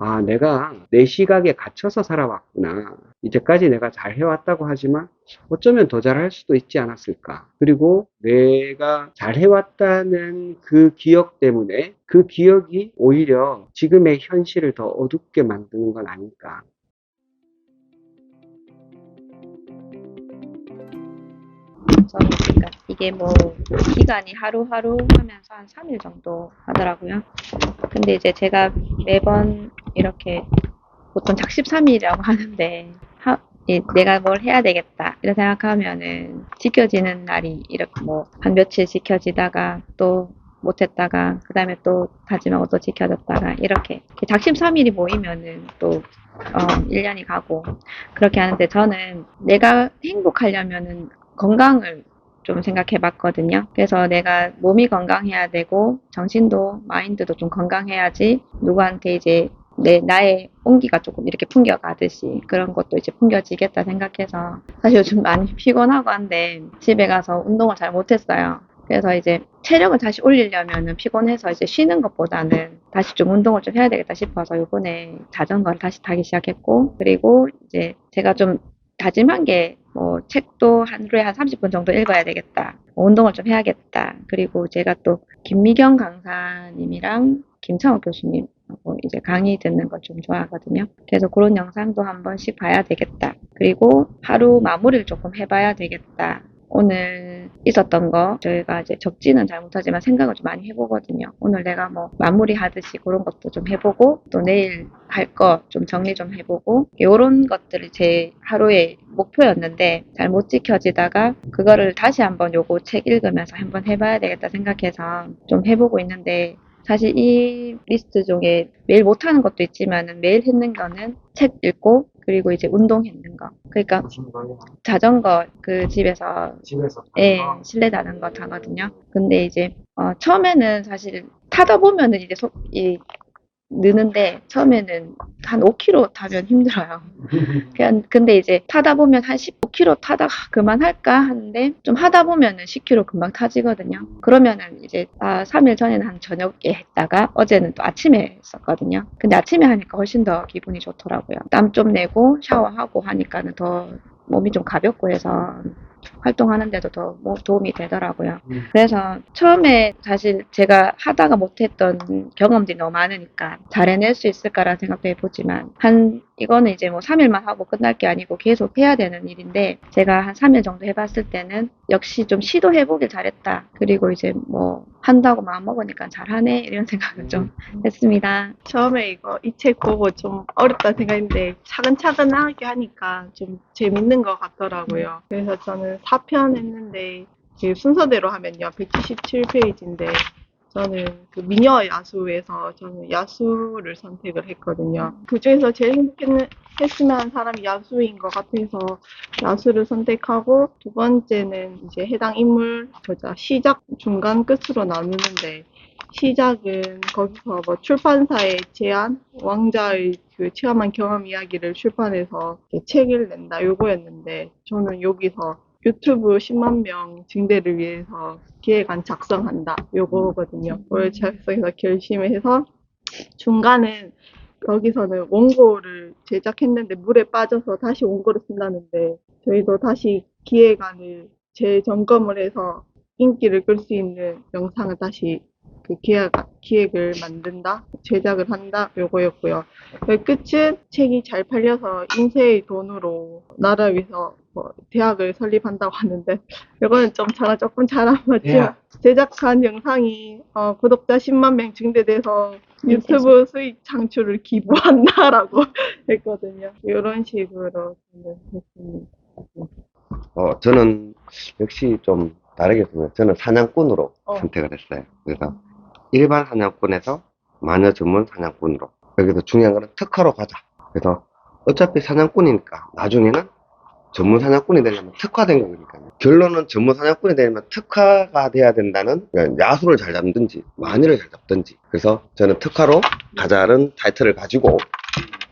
아, 내가 내 시각에 갇혀서 살아왔구나. 이제까지 내가 잘 해왔다고 하지만 어쩌면 더 잘할 수도 있지 않았을까. 그리고 내가 잘 해왔다는 그 기억 때문에 그 기억이 오히려 지금의 현실을 더 어둡게 만드는 건 아닐까. 저는 그러니까 이게 뭐 기간이 하루하루 하면서 한 3일 정도 하더라고요. 근데 이제 제가 매번 이렇게 보통 작심삼일이라고 하는데 내가 뭘 해야 되겠다 이런 생각하면은 지켜지는 날이 이렇게 뭐 한 며칠 지켜지다가 또 못했다가 그 다음에 또 다짐하고 또 지켜졌다가 이렇게 작심삼일이 모이면은 또 1년이 가고 그렇게 하는데 저는 내가 행복하려면은 건강을 좀 생각해 봤거든요. 그래서 내가 몸이 건강해야 되고 정신도 마인드도 좀 건강해야지 누구한테 이제 나의 온기가 조금 이렇게 풍겨가듯이 그런 것도 이제 풍겨지겠다 생각해서 사실 요즘 많이 피곤하고 한데 집에 가서 운동을 잘 못했어요. 그래서 이제 체력을 다시 올리려면은 피곤해서 이제 쉬는 것보다는 다시 좀 운동을 좀 해야 되겠다 싶어서 요번에 자전거를 다시 타기 시작했고 그리고 이제 제가 좀 다짐한 게 뭐 책도 하루에 한 30분 정도 읽어야 되겠다. 운동을 좀 해야겠다. 그리고 제가 또 김미경 강사님이랑 김창호 교수님 이제 강의 듣는 걸 좀 좋아하거든요. 그래서 그런 영상도 한 번씩 봐야 되겠다. 그리고 하루 마무리를 조금 해봐야 되겠다. 오늘 있었던 거 저희가 이제 적지는 잘 못하지만 생각을 좀 많이 해보거든요. 오늘 내가 뭐 마무리 하듯이 그런 것도 좀 해보고 또 내일 할 거 좀 정리 좀 해보고 이런 것들이 제 하루의 목표였는데 잘 못 지켜지다가 그거를 다시 한번 요거 책 읽으면서 한번 해봐야 되겠다 생각해서 좀 해보고 있는데 사실 이 리스트 중에 매일 못하는 것도 있지만은 매일 했는 거는 책 읽고 그리고 이제 운동했는 거. 그러니까 무슨 거야? 자전거 그 집에서 집에서 타는 예, 거? 실내 자전거 타거든요. 근데 이제 처음에는 사실 타다 보면은 이제 느는데 처음에는 한 5km 타면 힘들어요. 그냥 근데 이제 타다 보면 한 15km 타다가 그만할까 하는데 좀 하다 보면은 10km 금방 타지거든요. 그러면은 이제 3일 전에는 한 저녁에 했다가 어제는 또 아침에 했었거든요. 근데 아침에 하니까 훨씬 더 기분이 좋더라고요. 땀 좀 내고 샤워하고 하니까는 더 몸이 좀 가볍고 해서 활동하는데도 더 도움이 되더라고요. 그래서 처음에 사실 제가 하다가 못했던 경험들이 너무 많으니까 잘 해낼 수 있을까라는 생각도 해보지만 이거는 이제 뭐 3일만 하고 끝날 게 아니고 계속 해야 되는 일인데 제가 한 3일 정도 해봤을 때는 역시 좀 시도해보길 잘했다. 그리고 이제 뭐 한다고 마음먹으니까 잘하네 이런 생각을 좀 했습니다. 처음에 이 책 보고 좀 어렵다 생각했는데 차근차근하게 하니까 좀 재밌는 것 같더라고요. 그래서 저는 4편 했는데 그 순서대로 하면요 177페이지인데 저는 그 미녀 야수에서 저는 야수를 선택을 했거든요. 그 중에서 제일 행복했으면 하는 사람이 야수인 것 같아서 야수를 선택하고 두 번째는 이제 해당 인물 시작, 중간, 끝으로 나누는데 시작은 거기서 뭐 출판사의 제안, 왕자의 그 체험한 경험 이야기를 출판해서 책을 낸다 요거였는데 저는 여기서 유튜브 10만 명 증대를 위해서 기획안 작성한다 요거거든요. 그걸 작성해서 결심을 해서 중간은 거기서는 원고를 제작했는데 물에 빠져서 다시 원고를 쓴다는데 저희도 다시 기획안을 재점검을 해서 인기를 끌 수 있는 영상을 다시 그 기획을 만든다, 제작을 한다 요거였고요. 그 끝은 책이 잘 팔려서 인쇄의 돈으로 나라 위해서 뭐 대학을 설립한다고 하는데 이거는 좀 저랑 조금 잘 안 맞지만 제작한 영상이 구독자 10만 명 증대돼서 유튜브 수익 창출을 기부한다라고 했거든요. 이런 식으로 저는 했습니다. 저는 역시 좀 다르게 보면 저는 사냥꾼으로 선택을 했어요. 그래서 일반 사냥꾼에서 마녀 전문 사냥꾼으로. 여기서 중요한 거는 특화로 가자. 그래서 어차피 사냥꾼이니까 나중에는 전문 사냥꾼이 되려면 특화된 거니까요. 결론은 전문 사냥꾼이 되려면 특화가 돼야 된다는, 그러니까 야수를 잘 잡든지 마녀를 잘 잡든지. 그래서 저는 특화로 가자는 타이틀을 가지고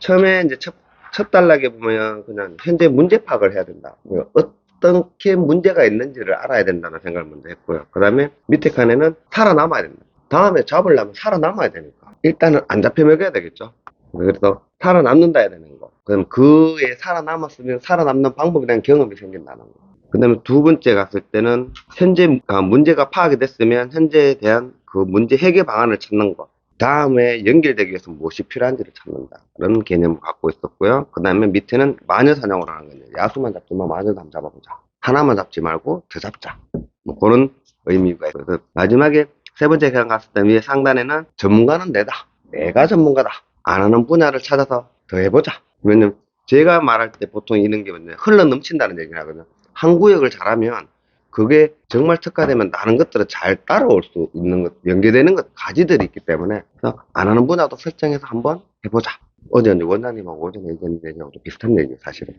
처음에 이제 첫 단락에 보면 그냥 현재 문제 파악을 해야 된다. 어떻게 문제가 있는지를 알아야 된다는 생각을 먼저 했고요. 그 다음에 밑에 칸에는 살아남아야 된다. 다음에 잡으려면 살아남아야 되니까 일단은 안 잡혀 먹여야 되겠죠. 그래서 살아남는다 해야 되는 거. 그럼 그에 살아남았으면 살아남는 방법에 대한 경험이 생긴다는 거. 그 다음에 두 번째 갔을 때는 현재 문제가 파악이 됐으면 현재에 대한 그 문제 해결 방안을 찾는 거. 다음에 연결되기 위해서 무엇이 필요한지를 찾는다. 라는 개념을 갖고 있었고요. 그 다음에 밑에는 마녀 사냥을 하는 거예요. 야수만 잡지만 마녀도 한번 잡아보자. 하나만 잡지 말고 더 잡자. 뭐 그런 의미가 있어요. 그래서 마지막에 세 번째 회원 갔을 때 위에 상단에는 전문가는 내가 전문가다. 안 하는 분야를 찾아서 더 해보자. 왜냐면 제가 말할 때 보통 이런 게 뭐냐, 흘러 넘친다는 얘기를 하거든요. 한 구역을 잘하면 그게 정말 특화되면 다른 것들을 잘 따라올 수 있는 것, 연계되는 것, 가지들이 있기 때문에 그래서 안 하는 분야도 설정해서 한번 해보자. 어제 원장님하고 오전에 얘기했는 얘기하고도 비슷한 얘기예요, 사실은.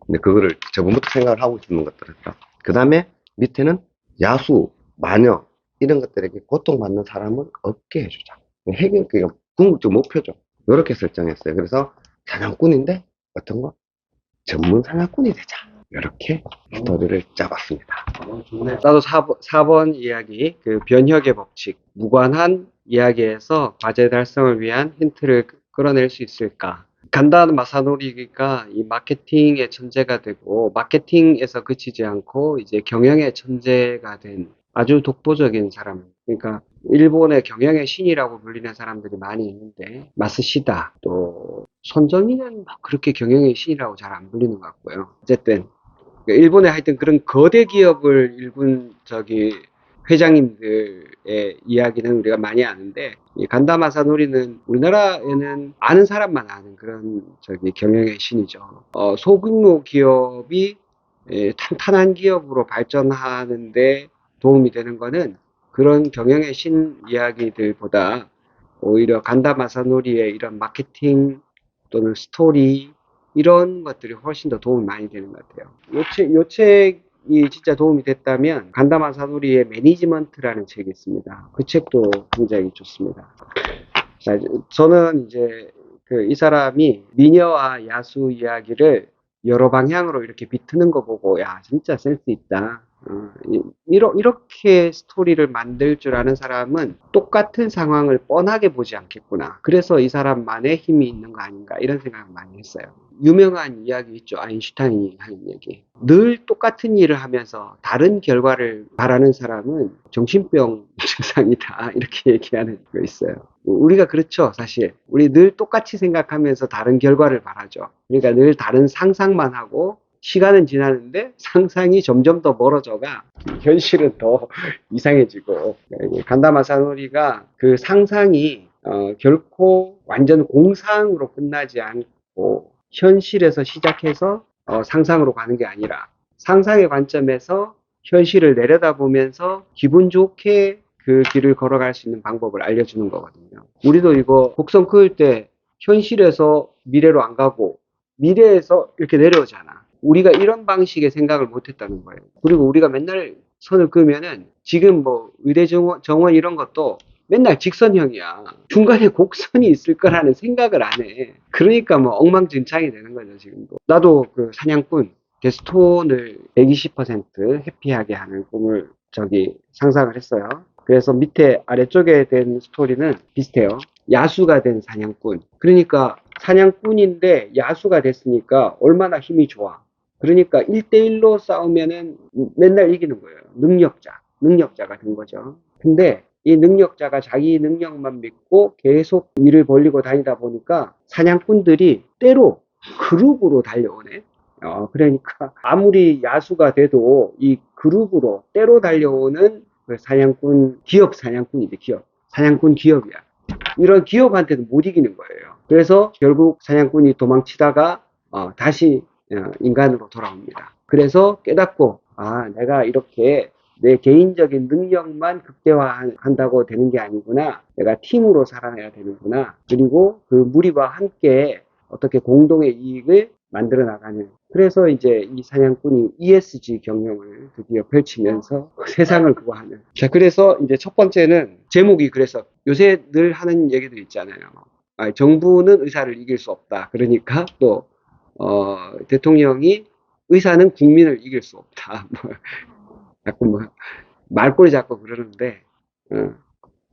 근데 그거를 저번부터 생각을 하고 있는 것들이었어. 그 다음에 밑에는 야수, 마녀 이런 것들에게 고통받는 사람을 없게 해주자. 해결, 그게 궁극적 목표죠. 이렇게 설정했어요. 그래서 사냥꾼인데 어떤 거? 전문 사냥꾼이 되자. 이렇게 스토리를 짜봤습니다. 좋네. 나도 4번 이야기, 그 변혁의 법칙, 무관한 이야기에서 과제 달성을 위한 힌트를 끌어낼 수 있을까? 간단 마사노리가 이 마케팅의 천재가 되고, 마케팅에서 그치지 않고, 이제 경영의 천재가 된 아주 독보적인 사람. 그러니까, 일본의 경영의 신이라고 불리는 사람들이 많이 있는데, 마스시다, 또, 손정희는 막 그렇게 경영의 신이라고 잘 안 불리는 것 같고요. 어쨌든, 일본의 하여튼 그런 거대 기업을 일군 회장님들의 이야기는 우리가 많이 아는데, 이 간다 마사노리는 우리나라에는 아는 사람만 아는 그런 경영의 신이죠. 소규모 기업이 탄탄한 기업으로 발전하는데 도움이 되는 거는 그런 경영의 신 이야기들보다 오히려 간다 마사노리의 이런 마케팅 또는 스토리 이런 것들이 훨씬 더 도움이 많이 되는 것 같아요. 요 책이 진짜 도움이 됐다면 간다 마사노리의 매니지먼트라는 책이 있습니다. 그 책도 굉장히 좋습니다. 자, 저는 이제 이 사람이 미녀와 야수 이야기를 여러 방향으로 이렇게 비트는 거 보고 야 진짜 센스 있다. 이렇게 스토리를 만들 줄 아는 사람은 똑같은 상황을 뻔하게 보지 않겠구나. 그래서 이 사람만의 힘이 있는 거 아닌가 이런 생각을 많이 했어요. 유명한 이야기 있죠. 아인슈타인이 하는 얘기. 늘 똑같은 일을 하면서 다른 결과를 바라는 사람은 정신병 증상이다. 이렇게 얘기하는 거 있어요. 우리가 그렇죠, 사실. 우리 늘 똑같이 생각하면서 다른 결과를 바라죠. 그러니까 늘 다른 상상만 하고 시간은 지나는데 상상이 점점 더 멀어져가 현실은 더 이상해지고 간다 마사노리가 그 상상이 결코 완전 공상으로 끝나지 않고 현실에서 시작해서 상상으로 가는 게 아니라 상상의 관점에서 현실을 내려다보면서 기분 좋게 그 길을 걸어갈 수 있는 방법을 알려주는 거거든요. 우리도 이거 곡선 그을 때 현실에서 미래로 안 가고 미래에서 이렇게 내려오잖아. 우리가 이런 방식의 생각을 못 했다는 거예요. 그리고 우리가 맨날 선을 그으면은 지금 뭐 의대 정원 이런 것도 맨날 직선형이야. 중간에 곡선이 있을 거라는 생각을 안 해. 그러니까 뭐 엉망진창이 되는 거죠, 지금도. 나도 그 사냥꾼, 데스톤을 120% 해피하게 하는 꿈을 상상을 했어요. 그래서 밑에 아래쪽에 된 스토리는 비슷해요. 야수가 된 사냥꾼. 그러니까 사냥꾼인데 야수가 됐으니까 얼마나 힘이 좋아. 그러니까 1대1로 싸우면은 맨날 이기는 거예요. 능력자가 된 거죠. 근데 이 능력자가 자기 능력만 믿고 계속 일을 벌리고 다니다 보니까 사냥꾼들이 때로 그룹으로 달려오네. 그러니까 아무리 야수가 돼도 이 그룹으로 때로 달려오는 그 기업 사냥꾼이지, 사냥꾼 기업이야. 이런 기업한테도 못 이기는 거예요. 그래서 결국 사냥꾼이 도망치다가 다시 인간으로 돌아옵니다. 그래서 깨닫고 내가 이렇게 내 개인적인 능력만 극대화한다고 되는 게 아니구나. 내가 팀으로 살아내야 되는구나. 그리고 그 무리와 함께 어떻게 공동의 이익을 만들어 나가는. 그래서 이제 이 사냥꾼이 ESG 경영을 드디어 펼치면서 세상을 그거 하는. 자, 그래서 이제 첫 번째는 제목이 그래서 요새 늘 하는 얘기들 있잖아요. 정부는 의사를 이길 수 없다. 그러니까 또 대통령이 의사는 국민을 이길 수 없다. 자꾸 말꼬리 잡고 그러는데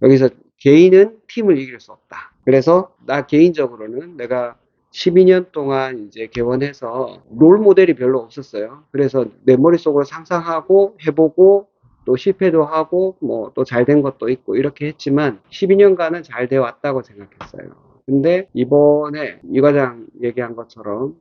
여기서 개인은 팀을 이길 수 없다. 그래서 나 개인적으로는 내가 12년 동안 이제 개원해서 롤 모델이 별로 없었어요. 그래서 내 머릿속으로 상상하고 해보고 또 실패도 하고 뭐 또 잘 된 것도 있고 이렇게 했지만 12년간은 잘 돼 왔다고 생각했어요. 근데 이번에 이 과장 얘기한 것처럼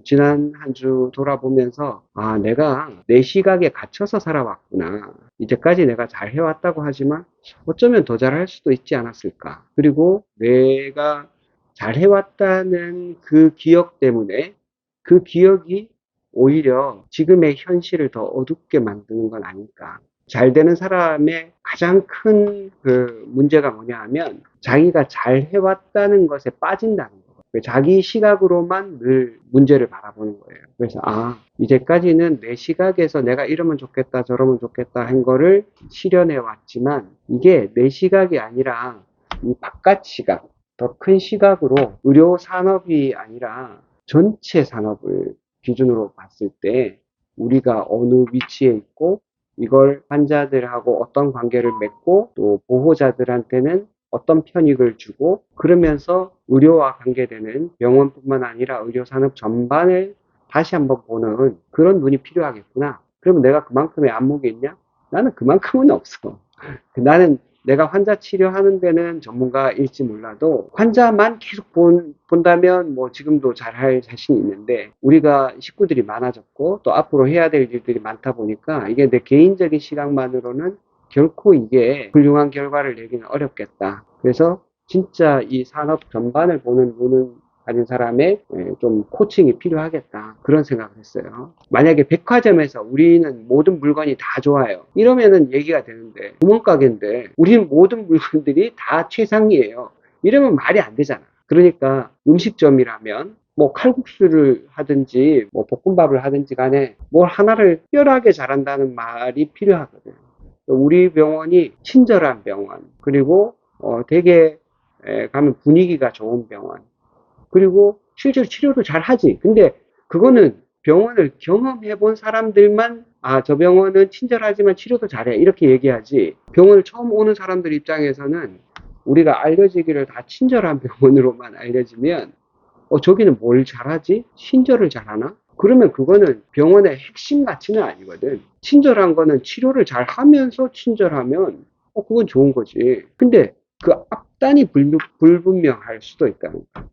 지난 한 주 돌아보면서 아, 내가 내 시각에 갇혀서 살아왔구나. 이제까지 내가 잘 해왔다고 하지만 어쩌면 더 잘할 수도 있지 않았을까. 그리고 내가 잘 해왔다는 그 기억 때문에 그 기억이 오히려 지금의 현실을 더 어둡게 만드는 건 아닐까. 잘 되는 사람의 가장 큰 그 문제가 뭐냐 하면 자기가 잘 해왔다는 것에 빠진다는 거예요. 자기 시각으로만 늘 문제를 바라보는 거예요. 그래서 아, 이제까지는 내 시각에서 내가 이러면 좋겠다 저러면 좋겠다 한 거를 실현해 왔지만 이게 내 시각이 아니라 이 바깥 시각, 더 큰 시각으로 의료 산업이 아니라 전체 산업을 기준으로 봤을 때 우리가 어느 위치에 있고 이걸 환자들하고 어떤 관계를 맺고 또 보호자들한테는 어떤 편익을 주고 그러면서 의료와 관계되는 병원뿐만 아니라 의료산업 전반을 다시 한번 보는 그런 눈이 필요하겠구나. 그러면 내가 그만큼의 안목이 있냐? 나는 그만큼은 없어. 나는 내가 환자 치료하는 데는 전문가일지 몰라도 환자만 계속 본다면 뭐 지금도 잘할 자신이 있는데 우리가 식구들이 많아졌고 또 앞으로 해야 될 일들이 많다 보니까 이게 내 개인적인 시각만으로는 결코 이게 훌륭한 결과를 내기는 어렵겠다. 그래서 진짜 이 산업 전반을 보는 눈을 가진 사람의 좀 코칭이 필요하겠다. 그런 생각을 했어요. 만약에 백화점에서 우리는 모든 물건이 다 좋아요. 이러면은 얘기가 되는데 구멍가게인데 우리는 모든 물건들이 다 최상이에요. 이러면 말이 안 되잖아. 그러니까 음식점이라면 뭐 칼국수를 하든지 뭐 볶음밥을 하든지 간에 뭘 하나를 특별하게 잘한다는 말이 필요하거든. 우리 병원이 친절한 병원, 그리고 되게 가면 분위기가 좋은 병원, 그리고 실제로 치료도 잘 하지. 근데 그거는 병원을 경험해 본 사람들만 아, 저 병원은 친절하지만 치료도 잘해. 이렇게 얘기하지. 병원을 처음 오는 사람들 입장에서는 우리가 알려지기를 다 친절한 병원으로만 알려지면 저기는 뭘 잘하지? 친절을 잘하나? 그러면 그거는 병원의 핵심 가치는 아니거든. 친절한 거는 치료를 잘 하면서 친절하면 그건 좋은 거지. 근데 그 앞단이 불분명할 수도 있다는 거야.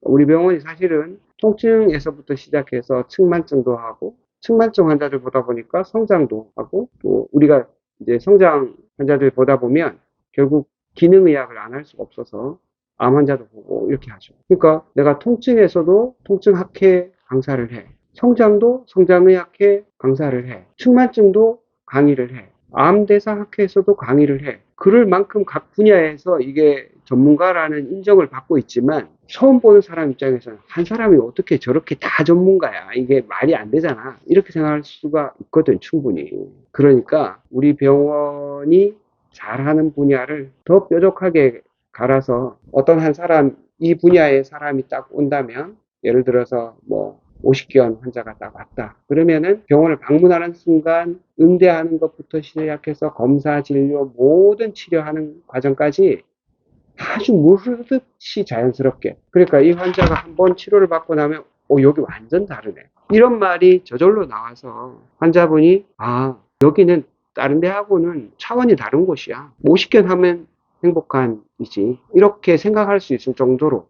우리 병원이 사실은 통증에서부터 시작해서 측만증도 하고 측만증 환자들 보다 보니까 성장도 하고 또 우리가 이제 성장 환자들 보다 보면 결국 기능의학을 안 할 수가 없어서 암 환자도 보고 이렇게 하죠. 그러니까 내가 통증에서도 통증학회 강사를 해. 성장도 성장의학회 강사를 해. 측만증도 강의를 해. 암대사학회에서도 강의를 해. 그럴 만큼 각 분야에서 이게 전문가라는 인정을 받고 있지만 처음 보는 사람 입장에서는 한 사람이 어떻게 저렇게 다 전문가야. 이게 말이 안 되잖아. 이렇게 생각할 수가 있거든, 충분히. 그러니까 우리 병원이 잘하는 분야를 더 뾰족하게 갈아서 어떤 한 사람, 이 분야의 사람이 딱 온다면 예를 들어서 뭐 오십견 환자가 딱 왔다. 그러면은 병원을 방문하는 순간 응대하는 것부터 시작해서 검사, 진료, 모든 치료하는 과정까지 아주 물 흐르듯이 자연스럽게. 그러니까 이 환자가 한번 치료를 받고 나면 여기 완전 다르네. 이런 말이 저절로 나와서 환자분이 아, 여기는 다른 데하고는 차원이 다른 곳이야. 50견 하면 행복한이지. 이렇게 생각할 수 있을 정도로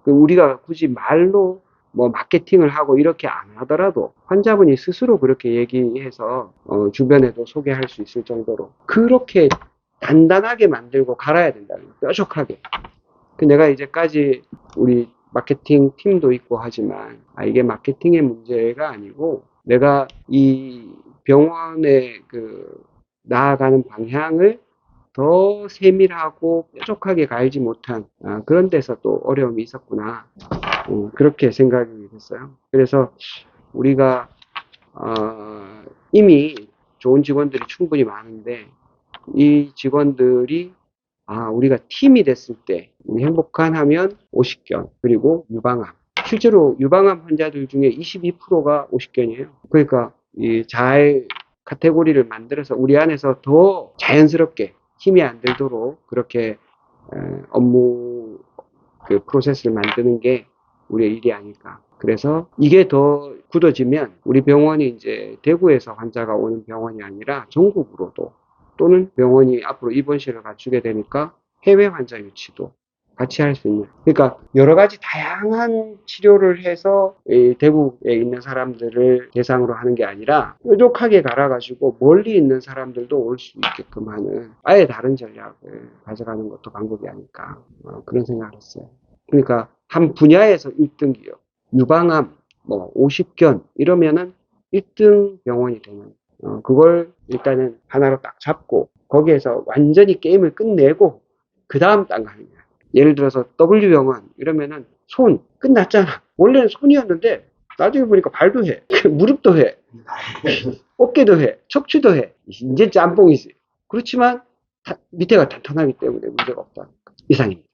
우리가 굳이 말로 뭐 마케팅을 하고 이렇게 안 하더라도 환자분이 스스로 그렇게 얘기해서 주변에도 소개할 수 있을 정도로 그렇게 단단하게 만들고 갈아야 된다는 거예요. 뾰족하게. 내가 이제까지 우리 마케팅 팀도 있고 하지만 이게 마케팅의 문제가 아니고 내가 이 병원의 나아가는 방향을 더 세밀하고 뾰족하게 갈지 못한 그런 데서 또 어려움이 있었구나. 그렇게 생각이 됐어요. 그래서 우리가 이미 좋은 직원들이 충분히 많은데 이 직원들이 우리가 팀이 됐을 때 행복한 하면 오십견 그리고 유방암. 실제로 유방암 환자들 중에 22%가 오십견이에요. 그러니까 잘 카테고리를 만들어서 우리 안에서 더 자연스럽게 힘이 안 들도록 그렇게 업무 그 프로세스를 만드는 게 우리의 일이 아닐까. 그래서 이게 더 굳어지면 우리 병원이 이제 대구에서 환자가 오는 병원이 아니라 전국으로도 또는 병원이 앞으로 입원실을 갖추게 되니까 해외 환자 유치도 같이 할 수 있는. 그러니까 여러 가지 다양한 치료를 해서 이 대구에 있는 사람들을 대상으로 하는 게 아니라 뾰족하게 갈아가지고 멀리 있는 사람들도 올 수 있게끔 하는 아예 다른 전략을 가져가는 것도 방법이 아닐까. 그런 생각을 했어요. 그러니까 한 분야에서 1등 기업, 유방암, 뭐 50견 이러면은 1등 병원이 되는. 그걸 일단은 하나로 딱 잡고 거기에서 완전히 게임을 끝내고 그 다음 딴 거 하는 거야. 예를 들어서 W병원 이러면은 손 끝났잖아. 원래는 손이었는데 나중에 보니까 발도 해, 무릎도 해, 어깨도 해, 척추도 해. 이제 짬뽕이지. 그렇지만 밑에가 탄탄하기 때문에 문제가 없다. 이상입니다.